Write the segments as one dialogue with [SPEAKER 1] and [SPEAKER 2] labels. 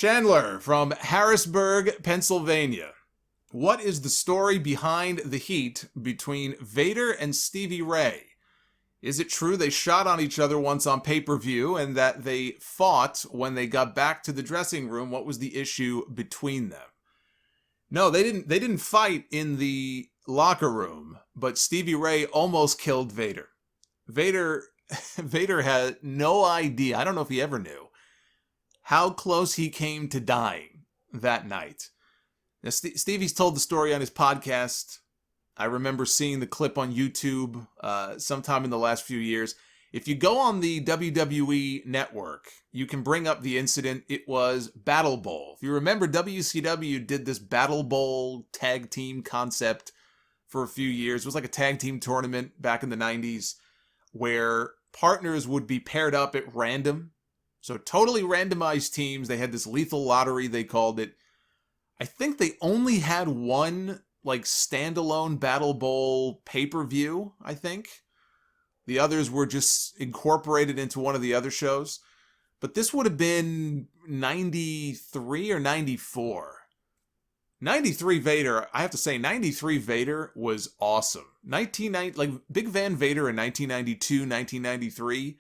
[SPEAKER 1] Chandler from Harrisburg, Pennsylvania. What is the story behind the heat between Vader and Stevie Ray? Is it true they shot on each other once on pay-per-view and that they fought when they got back to the dressing room? What was the issue between them? No, they didn't fight in the locker room, but Stevie Ray almost killed Vader. Vader had no idea, I don't know if he ever knew, how close he came to dying that night. Now, Stevie's told the story on his podcast. I remember seeing the clip on YouTube sometime in the last few years. If you go on the WWE network, you can bring up the incident. It was Battlebowl. If you remember, WCW did this Battlebowl tag team concept for a few years. It was like a tag team tournament back in the 90s where partners would be paired up at random. So totally randomized teams. They had this lethal lottery, they called it. I think they only had one standalone Battlebowl pay-per-view, I think. The others were just incorporated into one of the other shows. But this would have been 93 or 94. 93 Vader, I have to say, 93 Vader was awesome. Big Van Vader in 1992, 1993.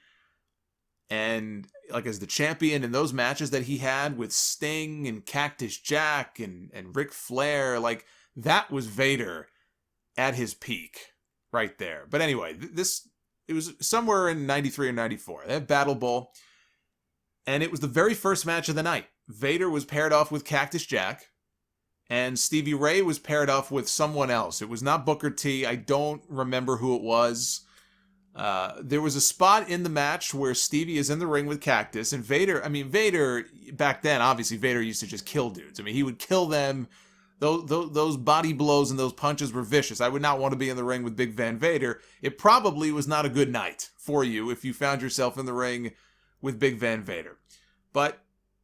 [SPEAKER 1] And as the champion in those matches that he had with Sting and Cactus Jack and Ric Flair, that was Vader at his peak right there. But anyway, it was somewhere in 93 or 94. They had Battlebowl. And it was the very first match of the night. Vader was paired off with Cactus Jack. And Stevie Ray was paired off with someone else. It was not Booker T. I don't remember who it was. There was a spot in the match where Stevie is in the ring with Cactus. And Vader, back then, obviously, Vader used to just kill dudes. He would kill them. Those body blows and those punches were vicious. I would not want to be in the ring with Big Van Vader. It probably was not a good night for you if you found yourself in the ring with Big Van Vader. But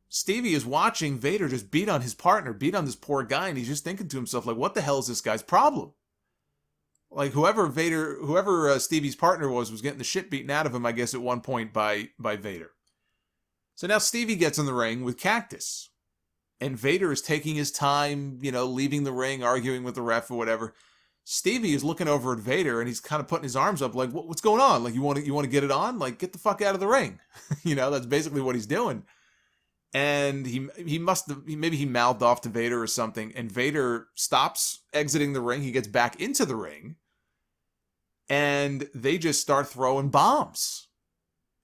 [SPEAKER 1] Stevie is watching Vader just beat on his partner, beat on this poor guy, and he's just thinking to himself, what the hell is this guy's problem? Whoever Stevie's partner was getting the shit beaten out of him, I guess, at one point by Vader. So now Stevie gets in the ring with Cactus. And Vader is taking his time, leaving the ring, arguing with the ref or whatever. Stevie is looking over at Vader and he's kind of putting his arms up what's going on? You want to get it on? Get the fuck out of the ring. That's basically what he's doing. And he mouthed off to Vader or something, and Vader stops exiting the ring. He gets back into the ring, and they just start throwing bombs.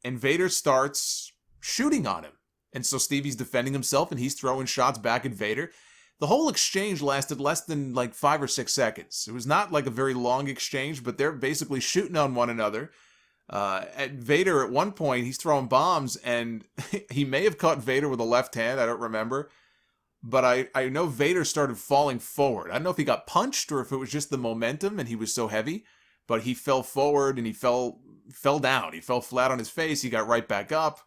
[SPEAKER 1] And Vader starts shooting on him. And so Stevie's defending himself, and he's throwing shots back at Vader. The whole exchange lasted less than 5 or 6 seconds. It was not a very long exchange, but they're basically shooting on one another. At Vader, at one point, he's throwing bombs, and he may have caught Vader with a left hand. I don't remember. But I know Vader started falling forward. I don't know if he got punched or if it was just the momentum and he was so heavy. But he fell forward and he fell down. He fell flat on his face. He got right back up.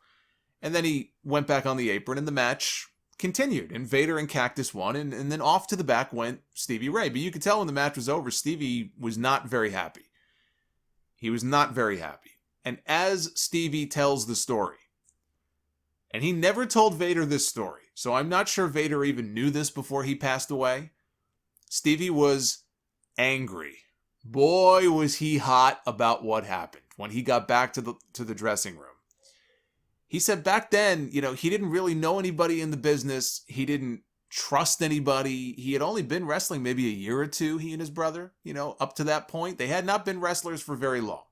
[SPEAKER 1] And then he went back on the apron, and the match continued. And Vader and Cactus won, and then off to the back went Stevie Ray. But you could tell when the match was over, Stevie was not very happy. He was not very happy. And as Stevie tells the story, and he never told Vader this story, so I'm not sure Vader even knew this before he passed away, Stevie was angry. Boy, was he hot about what happened when he got back to the dressing room. He said back then, he didn't really know anybody in the business. He didn't trust anybody. He had only been wrestling maybe a year or two, he and his brother, up to that point. They had not been wrestlers for very long.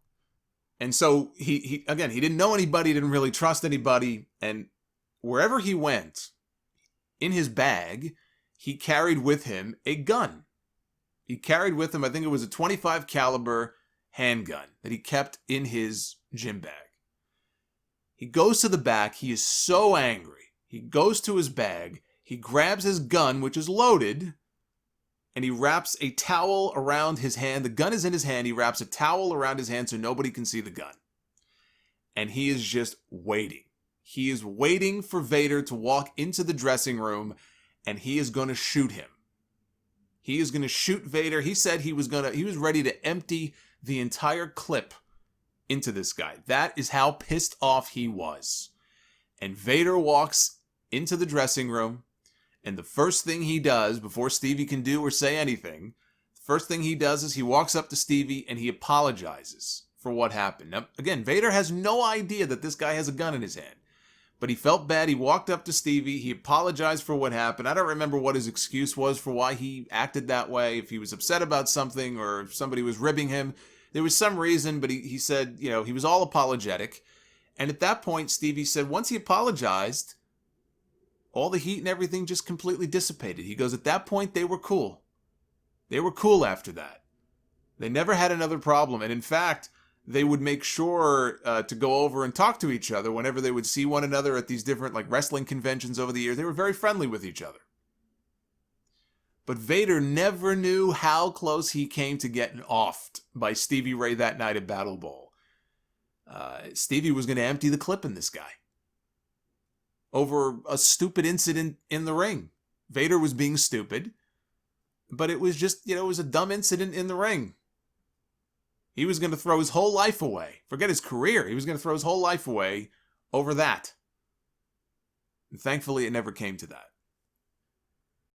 [SPEAKER 1] And so he didn't know anybody, didn't really trust anybody. And wherever he went, in his bag, he carried with him a gun. He carried with him, I think it was a .25 caliber handgun that he kept in his gym bag. He goes to the back. He is so angry. He goes to his bag. He grabs his gun, which is loaded, and he wraps a towel around his hand. The gun is in his hand. He wraps a towel around his hand so nobody can see the gun. And he is just waiting. He is waiting for Vader to walk into the dressing room, and he is going to shoot him. He is going to shoot Vader. He said he was ready to empty the entire clip into this guy. That is how pissed off he was. And Vader walks into the dressing room, and the first thing he does before Stevie can do or say anything, the first thing he does is he walks up to Stevie and he apologizes for what happened. Now, again, Vader has no idea that this guy has a gun in his hand. But he felt bad. He walked up to Stevie. He apologized for what happened. I don't remember what his excuse was for why he acted that way. If he was upset about something or if somebody was ribbing him. There was some reason, but he said, you know, he was all apologetic. And at that point, Stevie said once he apologized, all the heat and everything just completely dissipated. He goes, at that point, they were cool. They were cool after that. They never had another problem. And in fact, they would make sure to go over and talk to each other whenever they would see one another at these different like wrestling conventions over the years. They were very friendly with each other. But Vader never knew how close he came to getting offed by Stevie Ray that night at Battlebowl. Stevie was going to empty the clip in this guy over a stupid incident in the ring. Vader was being stupid, but it was just, it was a dumb incident in the ring. He was going to throw his whole life away. Forget his career. He was going to throw his whole life away over that. And thankfully, it never came to that.